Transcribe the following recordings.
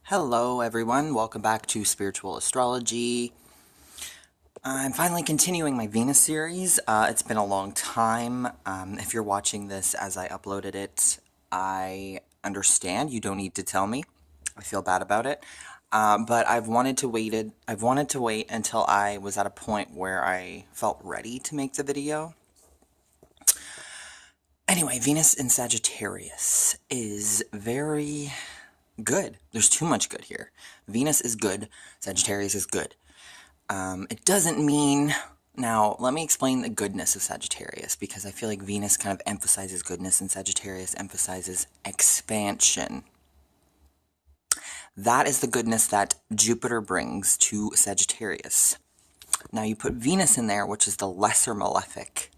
Hello everyone, welcome back to Spiritual Astrology. I'm finally continuing my Venus series. It's been a long time. If you're watching this as I uploaded it, I understand. You don't need to tell me. I feel bad about it. But I've wanted to wait until I was at a point where I felt ready to make the video. Anyway, Venus in Sagittarius is very good. There's too much good here. Venus is good. Sagittarius is good. It doesn't mean... Now, let me explain the goodness of Sagittarius, because I feel like Venus kind of emphasizes goodness and Sagittarius emphasizes expansion. That is the goodness that Jupiter brings to Sagittarius. Now, you put Venus in there, which is the lesser malefic.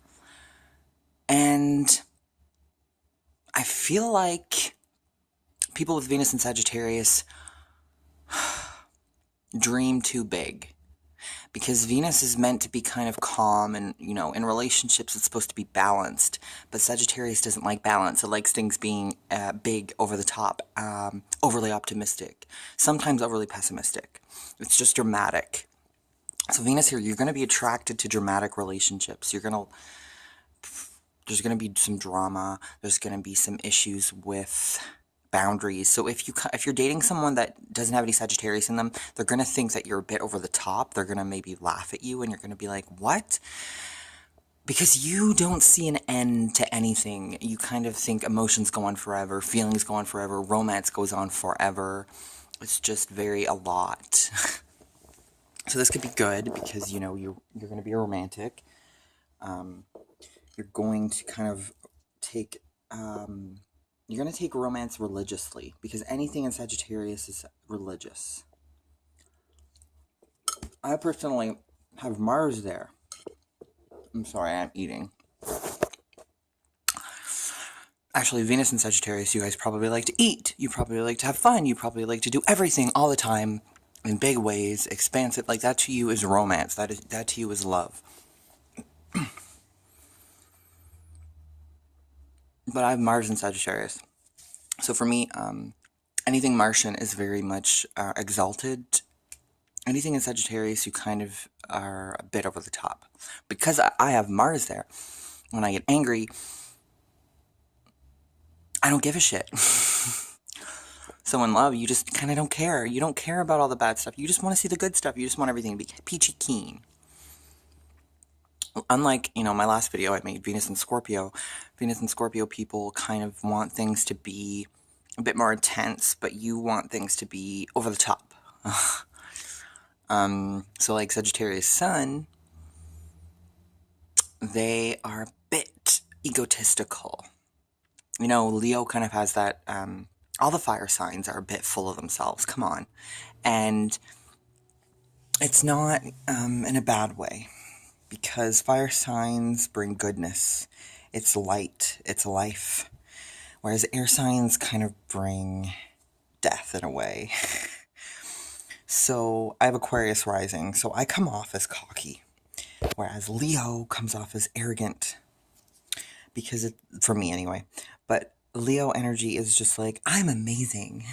And I feel like people with Venus and Sagittarius dream too big. Because Venus is meant to be kind of calm and, in relationships it's supposed to be balanced. But Sagittarius doesn't like balance. It likes things being big, over the top, overly optimistic, sometimes overly pessimistic. It's just dramatic. So Venus here, you're going to be attracted to dramatic relationships. There's going to be some drama. There's going to be some issues with boundaries. So if you're dating someone that doesn't have any Sagittarius in them, they're going to think that you're a bit over the top. They're going to maybe laugh at you and you're going to be like, what? Because you don't see an end to anything. You kind of think emotions go on forever, feelings go on forever, romance goes on forever. It's just a lot. So this could be good because, you're going to be a romantic. You're going to kind of take... you're going to take romance religiously, because anything in Sagittarius is religious. I personally have Mars there. I'm sorry, I'm eating. Actually, Venus and Sagittarius, you guys probably like to eat. You probably like to have fun. You probably like to do everything all the time in big ways, expansive. Like, that to you is romance. That to you is love. But I have Mars in Sagittarius. So for me, anything Martian is very much exalted. Anything in Sagittarius, you kind of are a bit over the top. Because I have Mars there, when I get angry, I don't give a shit. So in love, you just kind of don't care. You don't care about all the bad stuff. You just want to see the good stuff. You just want everything to be peachy keen. Unlike, my last video I made, Venus and Scorpio. Venus and Scorpio people kind of want things to be a bit more intense, but you want things to be over the top. So like Sagittarius Sun, they are a bit egotistical. Leo kind of has that, all the fire signs are a bit full of themselves, come on. And it's not in a bad way. Because fire signs bring goodness. It's light. It's life. Whereas air signs kind of bring death in a way. So I have Aquarius rising. So I come off as cocky. Whereas Leo comes off as arrogant. Because for me anyway. But Leo energy is just like, I'm amazing.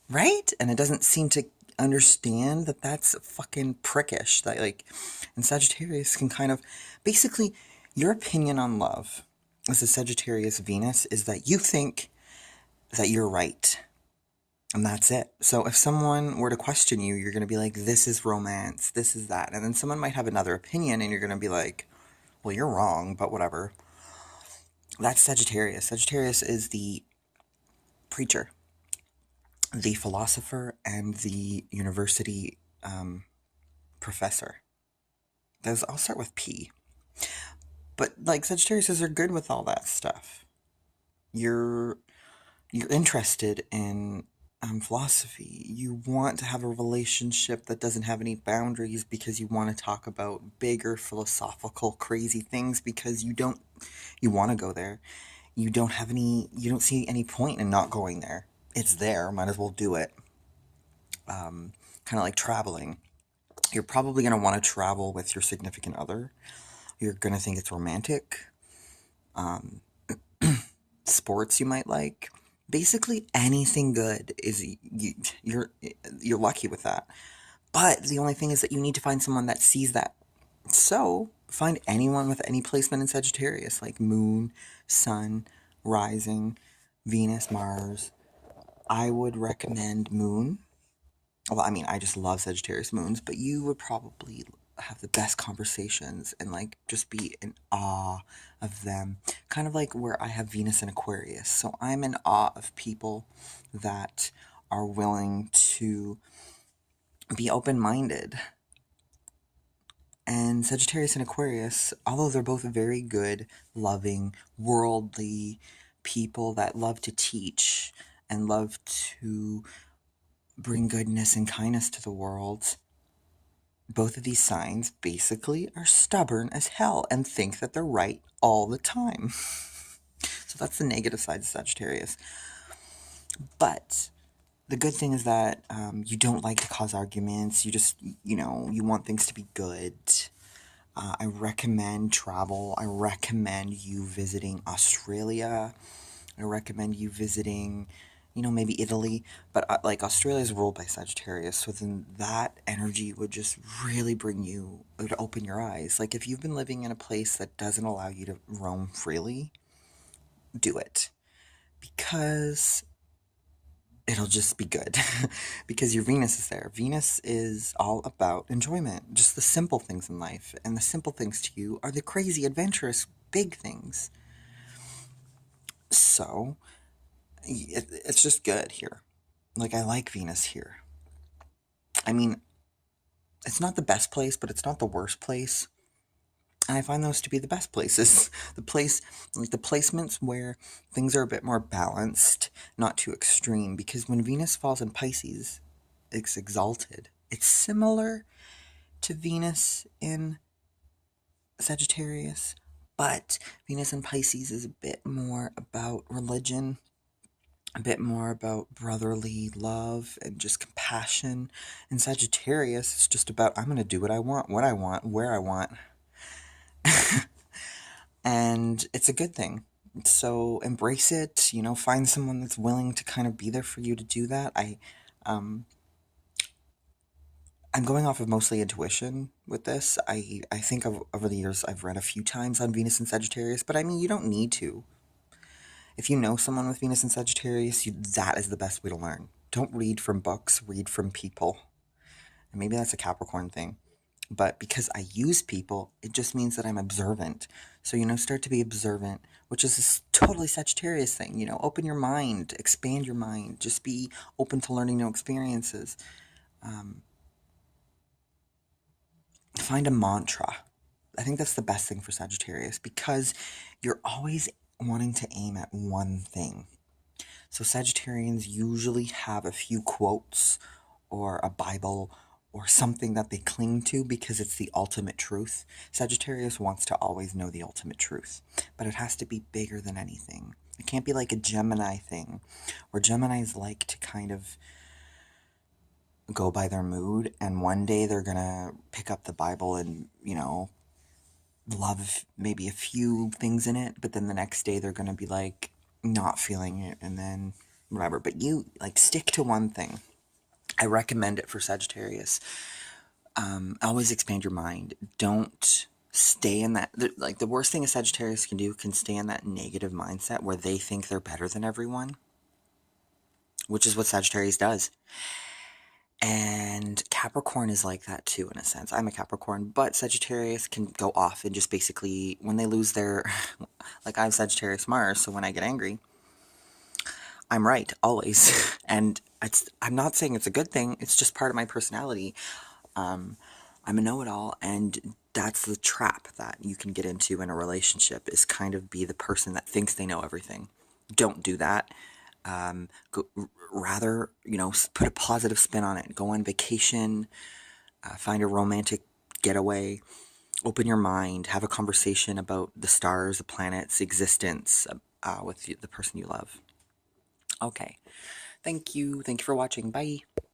Right? And it doesn't seem to understand that that's fucking prickish. That, like, and Sagittarius can kind of... Basically, your opinion on love as a Sagittarius Venus is that you think that you're right. And that's it. So if someone were to question you, you're going to be like, this is romance, this is that. And then someone might have another opinion and you're going to be like, well, you're wrong, but whatever. That's Sagittarius. Sagittarius is the preacher, the philosopher, and the university professor. I'll start with P. But, like, Sagittarius are good with all that stuff. You're interested in philosophy. You want to have a relationship that doesn't have any boundaries because you want to talk about bigger philosophical crazy things because you want to go there. You don't see any point in not going there. It's there, might as well do it. Kind of like traveling. You're probably going to want to travel with your significant other. You're going to think it's romantic. Sports you might like. basically anything good is you're lucky with that. But the only thing is that you need to find someone that sees that. So find anyone with any placement in Sagittarius, like Moon, Sun, Rising, Venus, Mars. I would recommend Moon. Well, I mean, I just love Sagittarius moons, but you would probably have the best conversations and like just be in awe of them. Kind of like where I have Venus in Aquarius. So I'm in awe of people that are willing to be open minded. And Sagittarius and Aquarius, although they're both very good, loving, worldly people that love to teach and love to bring goodness and kindness to the world, both of these signs basically are stubborn as hell and think that they're right all the time. So that's the negative side of Sagittarius. But the good thing is that you don't like to cause arguments. You just, you want things to be good. I recommend travel. I recommend you visiting Australia. I recommend you visiting, maybe Italy. But like Australia is ruled by Sagittarius, so then that energy would just really it would open your eyes. Like if you've been living in a place that doesn't allow you to roam freely, do it. Because it'll just be good. Because your Venus is there. Venus is all about enjoyment, just the simple things in life. And the simple things to you are the crazy, adventurous, big things. So, it's just good here. Like, I like Venus here. I mean, it's not the best place, but it's not the worst place. And I find those to be the best places. The placements where things are a bit more balanced, not too extreme. Because when Venus falls in Pisces, it's exalted. It's similar to Venus in Sagittarius, but Venus in Pisces is a bit more about religion, a bit more about brotherly love and just compassion. In Sagittarius, it's just about I'm going to do what I want, where I want. And it's a good thing. So embrace it, find someone that's willing to kind of be there for you to do that. I'm going off of mostly intuition with this. I think over the years I've read a few times on Venus and Sagittarius, but I mean, you don't need to. If you know someone with Venus and Sagittarius, that is the best way to learn. Don't read from books, read from people. And maybe that's a Capricorn thing. But because I use people, it just means that I'm observant. So, start to be observant, which is this totally Sagittarius thing. Open your mind, expand your mind, just be open to learning new experiences. Find a mantra. I think that's the best thing for Sagittarius because you're always wanting to aim at one thing. So Sagittarians usually have a few quotes or a Bible or something that they cling to because it's the ultimate truth. Sagittarius wants to always know the ultimate truth, but it has to be bigger than anything. It can't be like a Gemini thing, where Geminis like to kind of go by their mood, and one day they're gonna pick up the Bible and, love maybe a few things in it, but then the next day they're gonna be like not feeling it, and then whatever. But you stick to one thing. I recommend it for Sagittarius. Always expand your mind. Don't stay in that, the worst thing a Sagittarius can stay in that negative mindset where they think they're better than everyone, which is what Sagittarius does. And Capricorn is like that too, in a sense. I'm a Capricorn, but Sagittarius can go off and just basically, when they lose their, like I have Sagittarius Mars, so when I get angry, I'm right, always. And I'm not saying it's a good thing, it's just part of my personality. I'm a know-it-all, and that's the trap that you can get into in a relationship, is kind of be the person that thinks they know everything. Don't do that. Rather, put a positive spin on it. Go on vacation, find a romantic getaway, open your mind, have a conversation about the stars, the planets, existence with the person you love. Okay. Thank you. Thank you for watching. Bye.